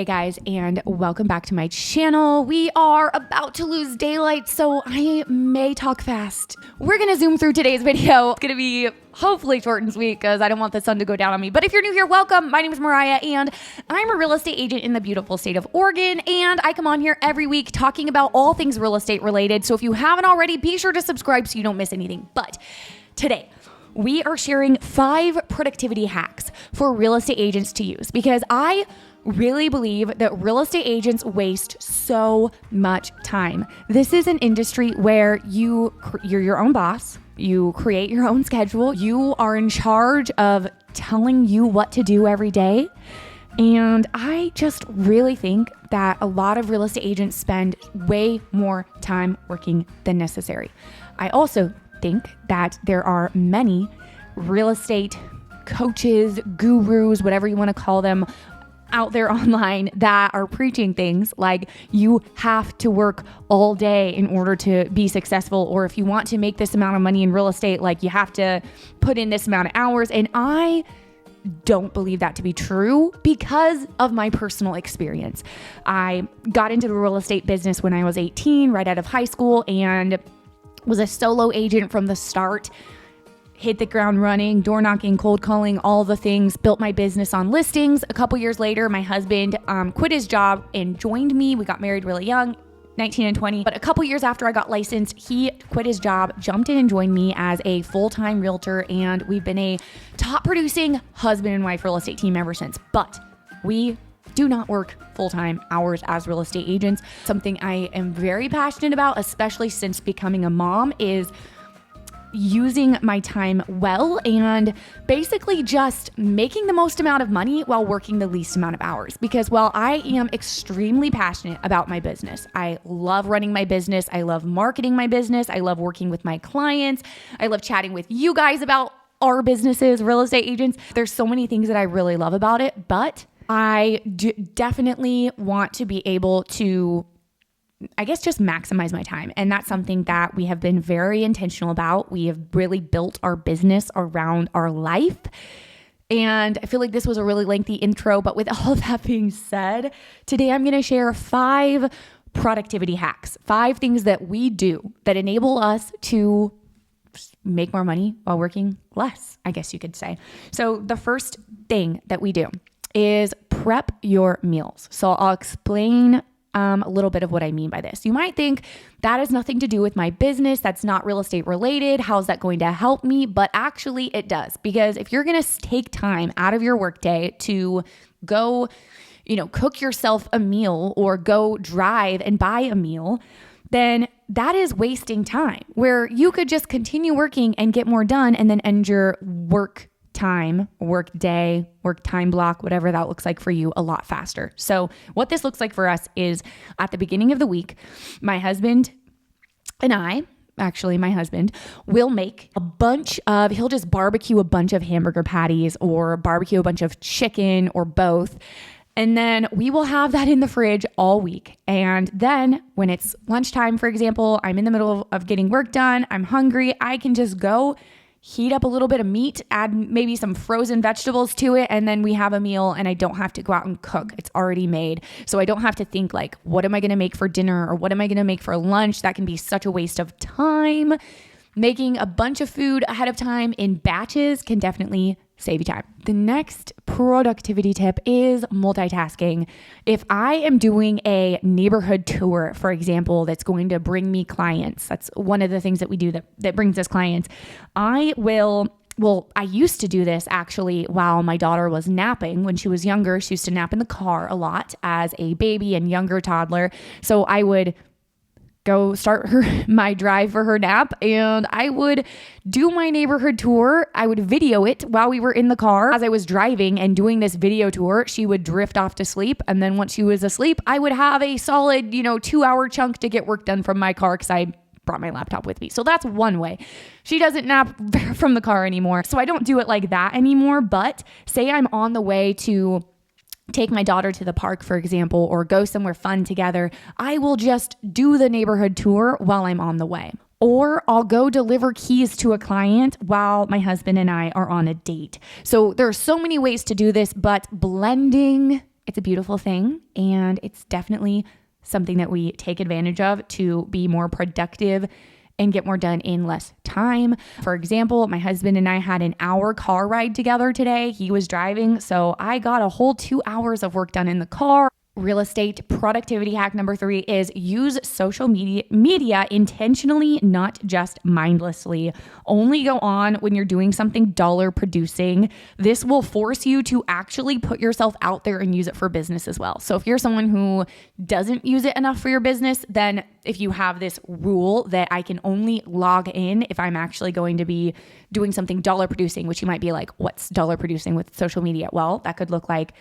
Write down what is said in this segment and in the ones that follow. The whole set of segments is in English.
Hey guys, and welcome back to my channel. We are about to lose daylight, so I may talk fast. We're gonna zoom through today's video. It's gonna be hopefully short and sweet because I don't want the sun to go down on me. But if you're new here, welcome. My name is Mariah, and I'm a real estate agent in the beautiful state of Oregon, and I come on here every week talking about all things real estate related. So if you haven't already, be sure to subscribe so you don't miss anything. But today, we are sharing 5 productivity hacks for real estate agents to use because I really believe that real estate agents waste so much time. This is an industry where you're your own boss. You create your own schedule. You are in charge of telling you what to do every day. And I just really think that a lot of real estate agents spend way more time working than necessary. I also think that there are many real estate coaches, gurus, whatever you want to call them, out there online that are preaching things like you have to work all day in order to be successful, or if you want to make this amount of money in real estate, like you have to put in this amount of hours. And I don't believe that to be true because of my personal experience. I got into the real estate business when I was 18, right out of high school, and was a solo agent from the start. Hit the ground running, door knocking, cold calling, all the things, built my business on listings. A couple years later, my husband quit his job and joined me. We got married really young, 19 and 20. But a couple years after I got licensed, he quit his job, jumped in and joined me as a full-time realtor. And we've been a top producing husband and wife real estate team ever since. But we do not work full-time hours as real estate agents. Something I am very passionate about, especially since becoming a mom, is using my time well and basically just making the most amount of money while working the least amount of hours. Because while I am extremely passionate about my business, I love running my business, I love marketing my business, I love working with my clients, I love chatting with you guys about our businesses, real estate agents. There's so many things that I really love about it, but I definitely want to be able to, I guess, just maximize my time. And that's something that we have been very intentional about. We have really built our business around our life. And I feel like this was a really lengthy intro, but with all that being said, today I'm going to share 5 productivity hacks, 5 things that we do that enable us to make more money while working less, I guess you could say. So the first thing that we do is prep your meals. So I'll explain a little bit of what I mean by this. You might think that has nothing to do with my business. That's not real estate related. How's that going to help me? But actually it does, because if you're going to take time out of your workday to go, cook yourself a meal or go drive and buy a meal, then that is wasting time where you could just continue working and get more done and then end your work time, work day, work time block, whatever that looks like for you, a lot faster. So what this looks like for us is at the beginning of the week, my husband and I, actually my husband, will make he'll just barbecue a bunch of hamburger patties or barbecue a bunch of chicken or both. And then we will have that in the fridge all week. And then when it's lunchtime, for example, I'm in the middle of getting work done, I'm hungry, I can just go heat up a little bit of meat, add maybe some frozen vegetables to it, and then we have a meal and I don't have to go out and cook. It's already made. So I don't have to think like, what am I going to make for dinner or what am I going to make for lunch? That can be such a waste of time. Making a bunch of food ahead of time in batches can definitely save you time. The next productivity tip is multitasking. If I am doing a neighborhood tour, for example, that's going to bring me clients, that's one of the things that we do that brings us clients, I used to do this actually while my daughter was napping. When she was younger, she used to nap in the car a lot as a baby and younger toddler. So I would go start my drive for her nap and I would do my neighborhood tour. I would video it while we were in the car. As I was driving and doing this video tour, she would drift off to sleep. And then once she was asleep, I would have a solid, 2-hour chunk to get work done from my car because I brought my laptop with me. So that's one way. She doesn't nap from the car anymore. So I don't do it like that anymore. But say I'm on the way to take my daughter to the park, for example, or go somewhere fun together, I will just do the neighborhood tour while I'm on the way. Or I'll go deliver keys to a client while my husband and I are on a date. So there are so many ways to do this, but blending It's a beautiful thing, and it's definitely something that we take advantage of to be more productive and get more done in less time. For example, my husband and I had an hour car ride together today. He was driving, so I got a whole 2 hours of work done in the car. Real estate productivity hack number 3 is use social media intentionally, not just mindlessly. Only go on when you're doing something dollar producing. This will force you to actually put yourself out there and use it for business as well. So if you're someone who doesn't use it enough for your business, then if you have this rule that I can only log in if I'm actually going to be doing something dollar producing, which you might be like, what's dollar producing with social media? Well, that could look like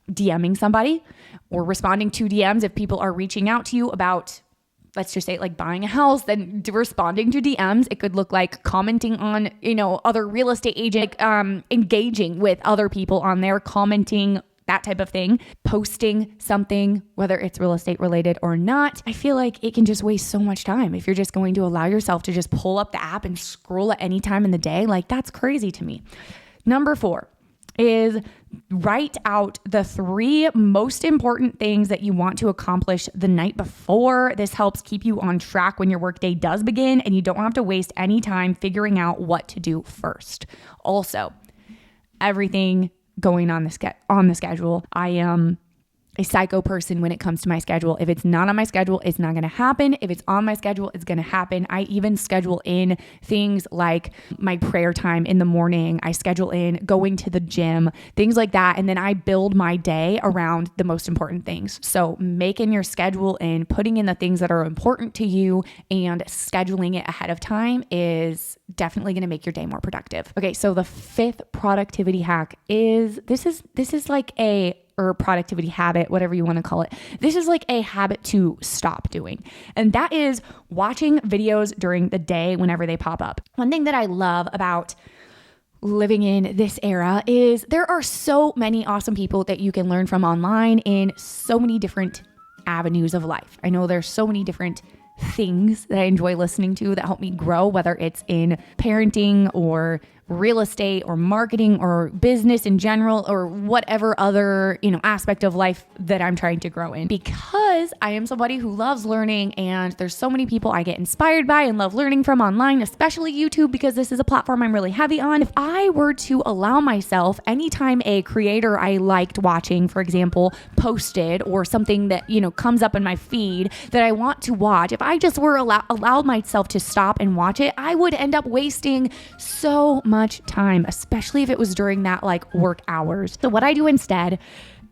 DMing somebody or responding to DMs if people are reaching out to you about, let's just say like buying a house, then responding to DMs. It could look like commenting on, other real estate agent, engaging with other people on there, commenting, that type of thing, posting something, whether it's real estate related or not. I feel like it can just waste so much time if you're just going to allow yourself to just pull up the app and scroll at any time in the day. Like, that's crazy to me. Number 4 is write out the 3 most important things that you want to accomplish the night before. This helps keep you on track when your workday does begin, and you don't have to waste any time figuring out what to do first. Also, everything going on the schedule. I am a psycho person when it comes to my schedule. If it's not on my schedule, it's not going to happen. If it's on my schedule, it's going to happen. I even schedule in things like my prayer time in the morning. I schedule in going to the gym, things like that. And then I build my day around the most important things. So making your schedule and putting in the things that are important to you and scheduling it ahead of time is definitely going to make your day more productive. Okay. So the 5th productivity hack is, this is like or productivity habit, whatever you want to call it. This is like a habit to stop doing. And that is watching videos during the day whenever they pop up. One thing that I love about living in this era is there are so many awesome people that you can learn from online in so many different avenues of life. I know there's so many different things that I enjoy listening to that help me grow, whether it's in parenting or real estate or marketing or business in general or whatever other, aspect of life that I'm trying to grow in, because I am somebody who loves learning, and there's so many people I get inspired by and love learning from online, especially YouTube, because this is a platform I'm really heavy on. If I were to allow myself, anytime a creator I liked watching, for example, posted or something that, comes up in my feed that I want to watch, if I just were allowed myself to stop and watch it, I would end up wasting so much time, especially if it was during that work hours. So what I do instead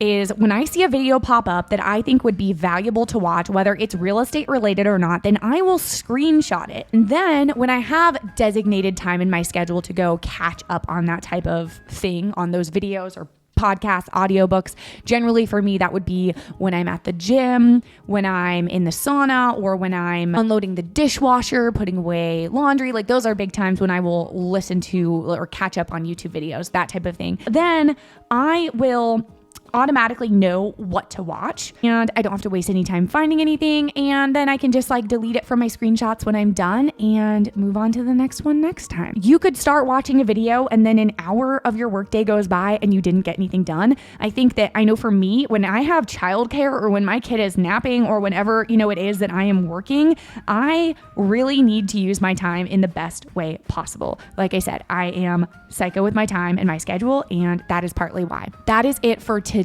is when I see a video pop up that I think would be valuable to watch, whether it's real estate related or not, then I will screenshot it. And then when I have designated time in my schedule to go catch up on that type of thing, on those videos or podcasts, audiobooks. Generally for me, that would be when I'm at the gym, when I'm in the sauna, or when I'm unloading the dishwasher, putting away laundry. Those are big times when I will listen to or catch up on YouTube videos, that type of thing. Then I will automatically know what to watch, and I don't have to waste any time finding anything. And then I can just delete it from my screenshots when I'm done and move on to the next one next time. You could start watching a video and then an hour of your workday goes by and you didn't get anything done. I know for me, when I have childcare or when my kid is napping or whenever, it is that I am working, I really need to use my time in the best way possible. Like I said, I am psycho with my time and my schedule, and that is partly why. That is it for today.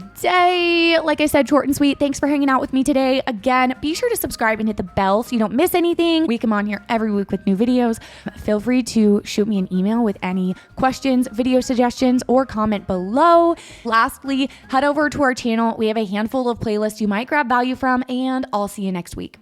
Like I said, short and sweet. Thanks for hanging out with me today. Again, be sure to subscribe and hit the bell so you don't miss anything. We come on here every week with new videos. Feel free to shoot me an email with any questions, video suggestions, or comment below. Lastly, head over to our channel. We have a handful of playlists you might grab value from, and I'll see you next week.